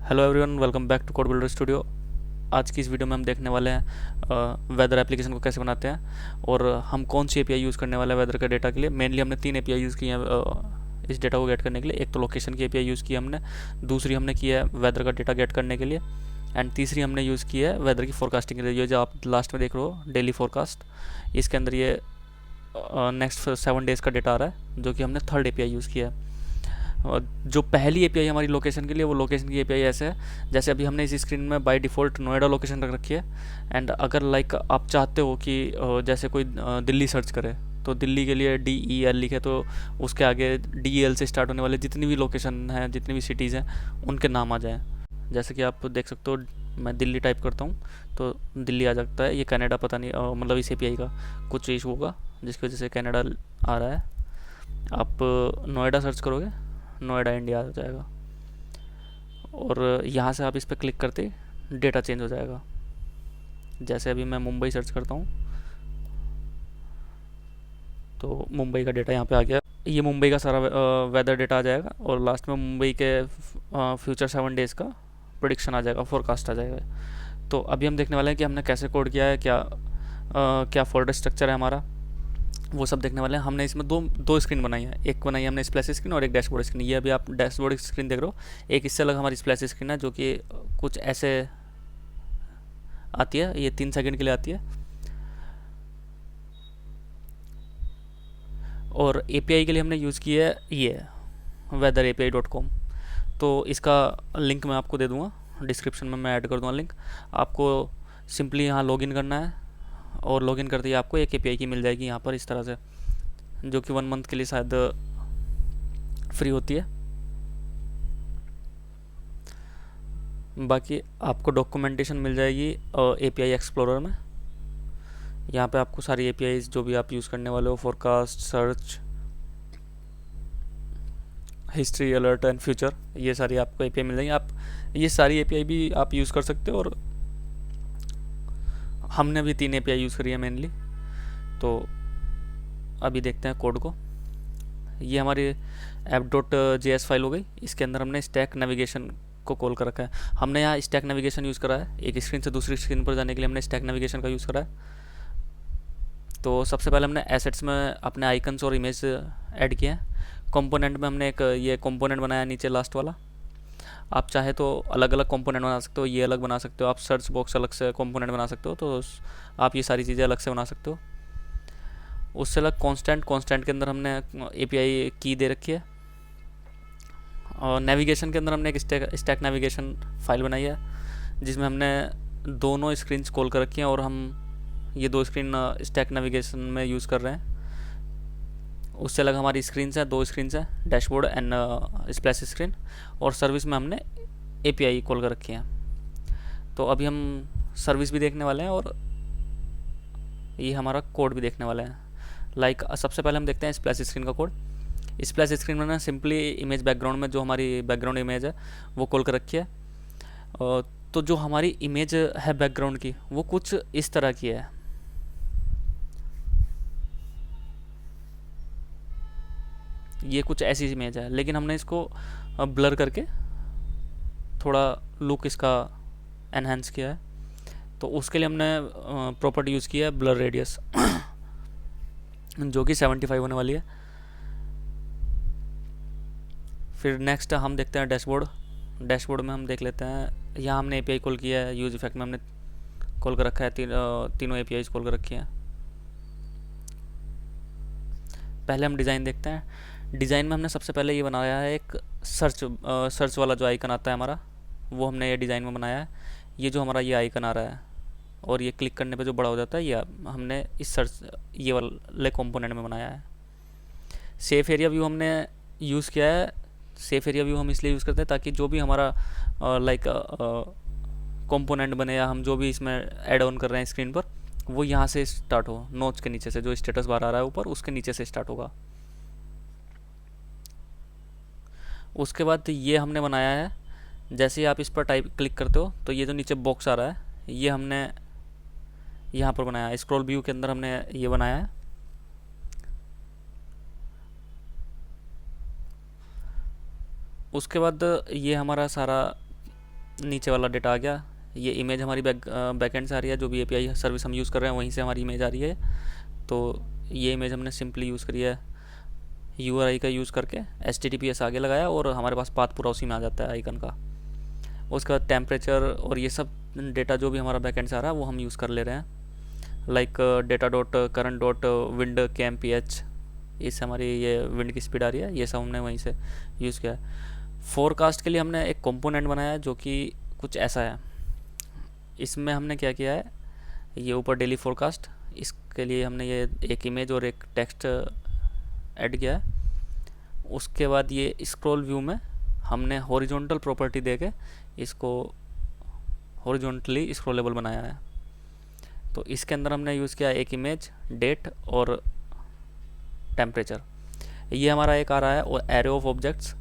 Hello everyone, welcome back to code builder studio. आज की इस वीडियो में हम देखने वाले हैं वेदर एप्लीकेशन को कैसे बनाते हैं और हम कौन सी एपीआई यूज़ करने वाले हैं वेदर के डेटा के लिए। मेनली हमने तीन एपीआई यूज़ की हैं इस डेटा को गेट करने के लिए। एक तो लोकेशन की एपीआई यूज़ की है हमने, दूसरी हमने की है वेदर का डेटा गेट करने के लिए, एंड तीसरी हमने यूज़ की है वेदर की फोरकास्टिंग के लिए। ये जो आप लास्ट में देख रहे हो डेली फोरकास्ट, इसके अंदर ये नेक्स्ट 7 डेज़ का डेटा आ रहा है, जो कि हमने थर्ड एपीआई यूज़ किया है। और जो पहली एपीआई हमारी लोकेशन के लिए, वो लोकेशन की एपीआई ऐसे है जैसे अभी हमने इस स्क्रीन में बाय डिफ़ॉल्ट नोएडा लोकेशन रख रखी है। एंड अगर लाइक आप चाहते हो कि जैसे कोई दिल्ली सर्च करे तो दिल्ली के लिए DEL लिखे, तो उसके आगे DEL से स्टार्ट होने वाले जितनी भी लोकेशन हैं, जितनी भी सिटीज़ हैं, उनके नाम आ जाएँ। जैसे कि आप देख सकते हो, मैं दिल्ली टाइप करता हूँ तो दिल्ली आ जाता है। ये कनाडा पता नहीं मतलब इस एपीआई का कुछ इशू होगा जिसकी वजह से कनाडा आ रहा है। आप नोएडा सर्च करोगे, नोएडा इंडिया आ जाएगा, और यहाँ से आप इस पर क्लिक करते डेटा चेंज हो जाएगा। जैसे अभी मैं मुंबई सर्च करता हूँ तो मुंबई का डेटा यहाँ पे आ गया। ये मुंबई का सारा वेदर डेटा आ जाएगा और लास्ट में मुंबई के फ्यूचर 7 डेज़ का प्रोडिक्शन आ जाएगा, फोरकास्ट आ जाएगा। तो अभी हम देखने वाले हैं कि हमने कैसे कोड किया है, क्या फोल्डर स्ट्रक्चर है हमारा, वो सब देखने वाले हैं। हमने इसमें दो दो स्क्रीन बनाई है, एक बनाई है हमने स्प्लैश स्क्रीन और एक डैशबोर्ड स्क्रीन। ये अभी आप डैशबोर्ड स्क्रीन देख रहे हो। एक इससे अलग हमारी स्प्लैश स्क्रीन है जो कि कुछ ऐसे आती है, ये 3 सेकंड के लिए आती है। और एपीआई के लिए हमने यूज़ की है ये weatherapi.com। तो इसका लिंक मैं आपको दे दूँगा, डिस्क्रिप्शन में मैं ऐड कर दूँगा लिंक। आपको सिंपली यहाँ लॉगिन करना है और लॉगिन करते ही आपको एक एपीआई की मिल जाएगी यहाँ पर इस तरह से, जो कि 1 मंथ के लिए शायद फ्री होती है। बाकी आपको डॉक्यूमेंटेशन मिल जाएगी एपीआई एक्सप्लोरर में। यहाँ पे आपको सारी एपीआईज जो भी आप यूज़ करने वाले हो, forecast, search, history, alert and future, ये सारी आपको एपीआई मिल जाएंगी। आप ये सारी एपीआई भी आप यूज़ कर सकते हो, और हमने भी 3 एपीआई यूज़ करी है मेनली। तो अभी देखते हैं कोड को। ये हमारी app.js फाइल हो गई। इसके अंदर हमने स्टैक नेविगेशन को कॉल कर रखा है। हमने यहाँ स्टैक नेविगेशन यूज़ करा है, एक स्क्रीन से दूसरी स्क्रीन पर जाने के लिए हमने स्टैक नेविगेशन का यूज़ करा है। तो सबसे पहले हमने एसेट्स में अपने आइकन्स और इमेज ऐड किए हैं। कंपोनेंट में हमने एक ये कंपोनेंट बनाया नीचे लास्ट वाला। आप चाहे तो अलग अलग कंपोनेंट बना सकते हो, ये अलग बना सकते हो, आप सर्च बॉक्स अलग से कंपोनेंट बना सकते हो, तो आप ये सारी चीज़ें अलग से बना सकते हो। उससे अलग कांस्टेंट के अंदर हमने एपीआई की दे रखी है। और नेविगेशन के अंदर हमने एक स्टैक नेविगेशन फाइल बनाई है जिसमें हमने दोनों स्क्रीन्स कॉल कर रखी हैं, और हम ये दो स्क्रीन स्टैक नेविगेशन में यूज़ कर रहे हैं। उससे अलग हमारी स्क्रीन है, दो स्क्रीन है, डैशबोर्ड एंड स्प्लैश स्क्रीन। और सर्विस में हमने एपीआई कॉल कर रखी है। तो अभी हम सर्विस भी देखने वाले हैं और ये हमारा कोड भी देखने वाले हैं। सबसे पहले हम देखते हैं स्प्लैश स्क्रीन का कोड। स्प्लैश स्क्रीन में ना सिंपली इमेज बैकग्राउंड में जो हमारी बैकग्राउंड इमेज है वो कॉल कर रखी है। तो जो हमारी इमेज है बैकग्राउंड की, वो कुछ इस तरह की है। ये कुछ ऐसी इमेज है, लेकिन हमने इसको ब्लर करके थोड़ा लुक इसका एनहेंस किया है। तो उसके लिए हमने प्रॉपर्टी यूज़ किया है ब्लर रेडियस जो कि 75 होने वाली है। फिर नेक्स्ट हम देखते हैं डैशबोर्ड। डैशबोर्ड में हम देख लेते हैं, यहाँ हमने एपीआई कॉल किया है, यूज इफेक्ट में हमने कॉल कर रखा है, तीनों एपीआई कॉल कर रखी हैं। पहले हम डिज़ाइन देखते हैं। डिज़ाइन में हमने सबसे पहले ये बनाया है एक सर्च वाला जो आइकन आता है हमारा, वो हमने ये डिज़ाइन में बनाया है। ये जो हमारा ये आइकन आ रहा है और ये क्लिक करने पे जो बड़ा हो जाता है, ये हमने इस सर्च ये वाले कंपोनेंट में बनाया है। सेफ एरिया व्यू हमने यूज़ किया है। सेफ एरिया व्यू हम इसलिए यूज़ करते हैं ताकि जो भी हमारा लाइक कंपोनेंट बने या हम जो भी इसमें ऐड ऑन कर रहे हैं स्क्रीन पर, वो यहाँ से स्टार्ट हो, नोच के नीचे से, जो स्टेटस बार आ रहा है ऊपर उसके नीचे से स्टार्ट होगा। उसके बाद ये हमने बनाया है, जैसे ही आप इस पर टाइप क्लिक करते हो तो ये जो नीचे बॉक्स आ रहा है, ये हमने यहाँ पर बनाया है। स्क्रॉल व्यू के अंदर हमने ये बनाया है। उसके बाद ये हमारा सारा नीचे वाला डेटा आ गया। ये इमेज हमारी बैकएंड से आ रही है, जो भी एपीआई सर्विस हम यूज़ कर रहे हैं वहीं से हमारी इमेज आ रही है। तो ये इमेज हमने सिंपली यूज़ करी है, यूआरआई का यूज़ करके एचटीटीपीएस आगे लगाया और हमारे पास पाथ पूरा उसी में आ जाता है आइकन का। उसके बाद टेम्परेचर और ये सब डेटा जो भी हमारा बैकएंड से आ रहा है वो हम यूज़ कर ले रहे हैं। Like data dot current dot wind के एम पी एच, इससे हमारी ये विंड की स्पीड आ रही है, ये सब हमने वहीं से यूज़ किया है। फोरकास्ट के लिए हमने एक कंपोनेंट बनाया है जो कि कुछ ऐसा है। इसमें हमने क्या किया है, ये ऊपर डेली फोरकास्ट, इसके लिए हमने ये एक इमेज और एक टेक्स्ट ऐड किया है। उसके बाद ये स्क्रॉल व्यू में हमने हॉरिजॉन्टल प्रॉपर्टी देके इसको हॉरिजॉन्टली स्क्रॉलेबल बनाया है। तो इसके अंदर हमने यूज़ किया एक इमेज, डेट और टेम्परेचर। ये हमारा एक आ रहा है और एरे ऑफ ऑब्जेक्ट्स।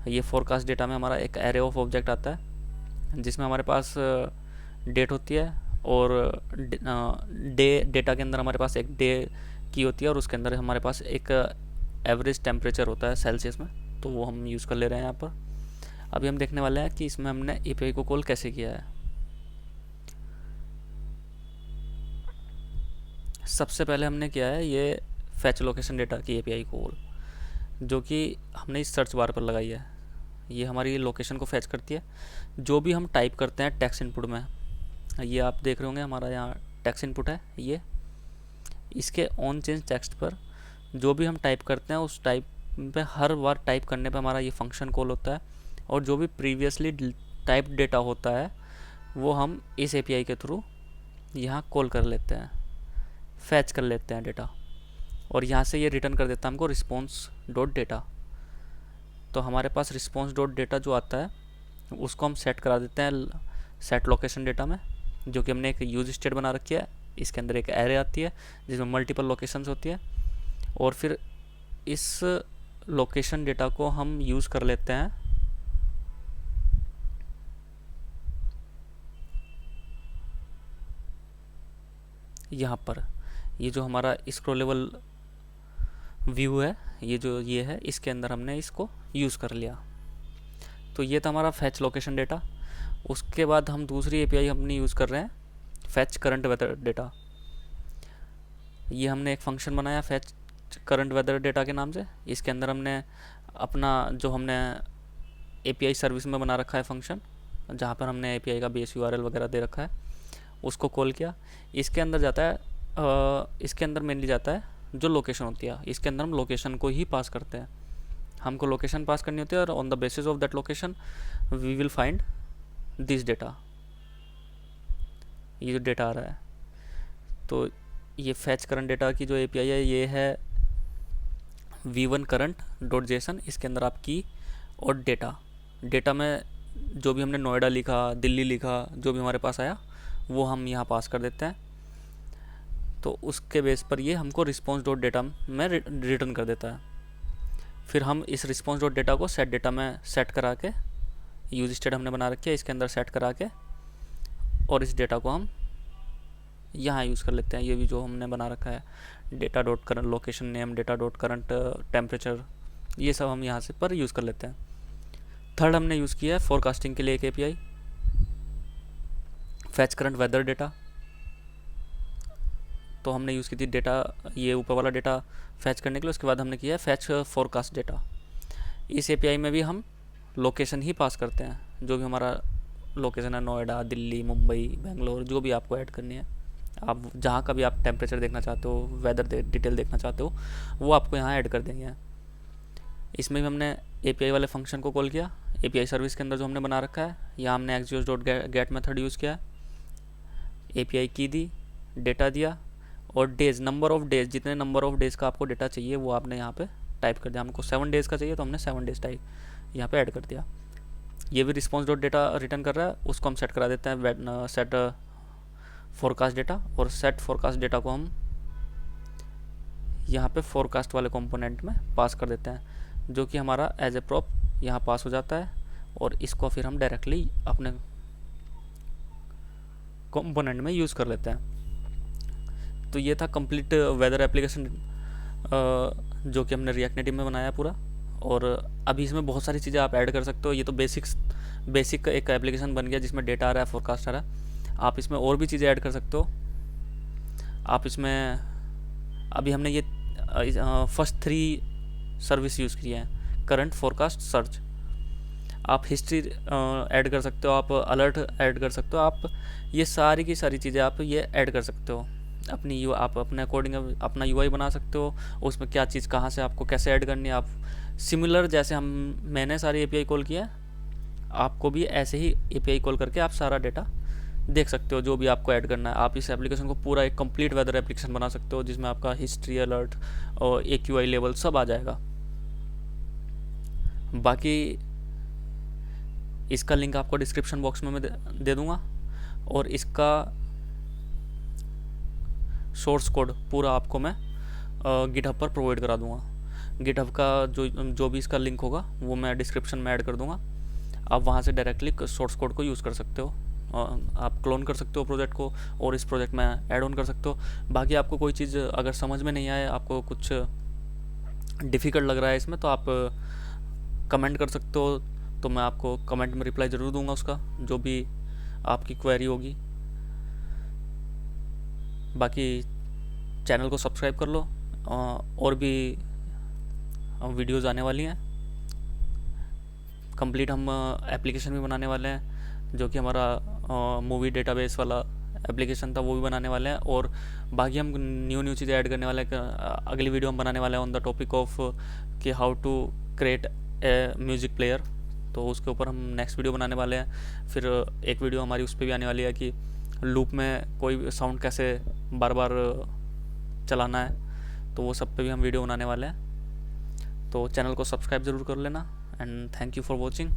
ये फोरकास्ट डेटा में हमारा एक एरे ऑफ ऑब्जेक्ट आता है जिसमें हमारे पास डेट होती है और डे डेटा के अंदर हमारे पास एक डे की होती है और उसके अंदर हमारे पास एक एवरेज टेम्परेचर होता है सेल्सियस में। तो वो हम यूज़ कर ले रहे हैं यहाँ पर। अभी हम देखने वाले हैं कि इसमें हमने एपीआई को कॉल कैसे किया है। सबसे पहले हमने किया है ये फैच लोकेशन डेटा की एपीआई कॉल, जो कि हमने इस सर्च बार पर लगाई है। ये हमारी लोकेशन को फैच करती है। जो भी हम टाइप करते हैं टेक्स्ट इनपुट में, ये आप देख रहे होंगे हमारा यहाँ टेक्स्ट इनपुट है ये, इसके ऑन चेंज टेक्स्ट पर जो भी हम टाइप करते हैं उस टाइप पे हर बार टाइप करने पे हमारा ये फंक्शन कॉल होता है। और जो भी प्रीवियसली टाइप डेटा होता है वो हम इस एपीआई के थ्रू यहाँ कॉल कर लेते हैं, फैच कर लेते हैं डेटा, और यहाँ से ये रिटर्न कर देता है हमको रिस्पॉन्स डॉट डेटा। तो हमारे पास रिस्पॉन्स डॉट डेटा जो आता है उसको हम सेट करा देते हैं सेट लोकेशन डेटा में, जो कि हमने एक यूज स्टेट बना रखी है। इसके अंदर एक एरे आती है जिसमें मल्टीपल लोकेशंस होती है, और फिर इस लोकेशन डेटा को हम यूज़ कर लेते हैं यहाँ पर। ये जो हमारा स्क्रॉलेबल व्यू है, ये जो ये है, इसके अंदर हमने इसको यूज़ कर लिया। तो ये था हमारा फैच लोकेशन डेटा। उसके बाद हम दूसरी एपीआई अपनी यूज़ कर रहे हैं फैच करंट वेदर डेटा। ये हमने एक फंक्शन बनाया फैच करंट वेदर डेटा के नाम से। इसके अंदर हमने अपना जो हमने एपीआई सर्विस में बना रखा है फंक्शन, जहाँ पर हमने एपीआई का बेस यूआरएल वगैरह दे रखा है, उसको कॉल किया। इसके अंदर जाता है इसके अंदर मेनली जाता है जो लोकेशन होती है। इसके अंदर हम लोकेशन को ही पास करते हैं, हमको लोकेशन पास करनी होती है, और on the basis of that location we will find this data. ये जो डेटा आ रहा है, तो ये फैच करंट डेटा की जो एपीआई है ये है v1 करंट डॉट जेसन। इसके अंदर आप की और डेटा में जो भी हमने नोएडा लिखा, दिल्ली लिखा, जो भी हमारे पास आया वो हम यहाँ पास कर देते हैं। तो उसके बेस पर ये हमको रिस्पॉन्स डॉट डेटा में रिटर्न कर देता है। फिर हम इस रिस्पॉन्स डॉट डेटा को सेट डेटा में सेट करा के, यूज स्टेट हमने बना रखी है इसके अंदर सेट करा के, और इस डेटा को हम यहाँ यूज़ कर लेते हैं। ये भी जो हमने बना रखा है data dot current location name, data dot current temperature, ये सब हम यहाँ से पर यूज़ कर लेते हैं। थर्ड हमने यूज़ किया है फोरकास्टिंग के लिए एक API fetch current weather data. तो हमने यूज़ की थी डेटा, ये ऊपर वाला डेटा फैच करने के लिए। उसके बाद हमने किया है फैच फोरकास्ट डेटा। इस एपीआई में भी हम लोकेशन ही पास करते हैं, जो भी हमारा लोकेशन है, नोएडा, दिल्ली, मुंबई, बेंगलोर, जो भी आपको ऐड करनी है, आप जहाँ का भी आप टेम्परेचर देखना चाहते हो, वेदर डिटेल देखना चाहते हो, वो आपको यहाँ ऐड कर देंगे। इसमें भी हमने एपीआई वाले फंक्शन को कॉल किया एपीआई सर्विस के अंदर जो हमने बना रखा है। यहाँ हमने Axios dot get method use किया, एपीआई की दी, डेटा दिया, और डेज़, नंबर ऑफ़ डेज़, जितने नंबर ऑफ़ डेज़ का आपको डेटा चाहिए वो आपने यहाँ पे टाइप कर दिया। हमको 7 डेज़ का चाहिए तो हमने 7 डेज़ टाइप यहाँ पे ऐड कर दिया। ये भी रिस्पॉन्स डॉट डेटा रिटर्न कर रहा है, उसको हम सेट करा देते हैं सेट फोरकास्ट डेटा, और सेट फोरकास्ट डेटा को हम यहाँ पे फोरकास्ट वाले कंपोनेंट में पास कर देते हैं, जो कि हमारा एज ए प्रॉप यहाँ पास हो जाता है, और इसको फिर हम डायरेक्टली अपने कंपोनेंट में यूज़ कर लेते हैं। तो ये था कंप्लीट वेदर एप्लीकेशन जो कि हमने रिएक्ट नेटिव में बनाया पूरा। और अभी इसमें बहुत सारी चीज़ें आप ऐड कर सकते हो। ये तो बेसिक्स बेसिक एक एप्लीकेशन बन गया जिसमें डेटा आ रहा है, फोरकास्ट आ रहा है। आप इसमें और भी चीज़ें ऐड कर सकते हो। आप इसमें अभी हमने ये फर्स्ट 3 सर्विस यूज़ किए हैं, करंट, फोरकास्ट, सर्च। आप हिस्ट्री ऐड कर सकते हो, आप अलर्ट ऐड कर सकते हो, आप ये सारी की सारी चीज़ें आप ये ऐड कर सकते हो। आप अपने अकॉर्डिंग अपना यूआई बना सकते हो, उसमें क्या चीज़ कहाँ से आपको कैसे ऐड करनी है। आप सिमिलर जैसे मैंने सारी एपीआई कॉल किया है, आपको भी ऐसे ही एपीआई कॉल करके आप सारा डेटा देख सकते हो जो भी आपको ऐड करना है। आप इस एप्लीकेशन को पूरा एक कंप्लीट वेदर एप्लीकेशन बना सकते हो जिसमें आपका हिस्ट्री, अलर्ट और एक्यूआई लेवल सब आ जाएगा। बाकी इसका लिंक आपको डिस्क्रिप्शन बॉक्स में मैं दे दूंगा, और इसका सोर्स कोड पूरा आपको मैं गिटहब पर प्रोवाइड करा दूंगा। गिटहब का जो भी इसका लिंक होगा वो मैं डिस्क्रिप्शन में ऐड कर दूंगा। आप वहाँ से डायरेक्टली सोर्स कोड को यूज़ कर सकते हो, आप क्लोन कर सकते हो प्रोजेक्ट को और इस प्रोजेक्ट में ऐड ऑन कर सकते हो। बाकी आपको कोई चीज़ अगर समझ में नहीं आए, आपको कुछ डिफ़िकल्ट लग रहा है इसमें, तो आप कमेंट कर सकते हो, तो मैं आपको कमेंट में रिप्लाई ज़रूर दूंगा उसका, जो भी आपकी क्वेरी होगी। बाकी चैनल को सब्सक्राइब कर लो, और भी वीडियोज़ आने वाली हैं। कंप्लीट हम एप्लीकेशन भी बनाने वाले हैं, जो कि हमारा मूवी डेटाबेस वाला एप्लीकेशन था वो भी बनाने वाले हैं, और बाकी हम न्यू चीज़ें ऐड करने वाले हैं। अगली वीडियो हम बनाने वाले हैं ऑन द टॉपिक ऑफ कि how to create a music player, तो उसके ऊपर हम नेक्स्ट वीडियो बनाने वाले हैं। फिर एक वीडियो हमारी उस पर भी आने वाली है कि लूप में कोई साउंड कैसे बार बार चलाना है, तो वो सब पे भी हम वीडियो बनाने वाले हैं। तो चैनल को सब्सक्राइब ज़रूर कर लेना, and thank you for watching.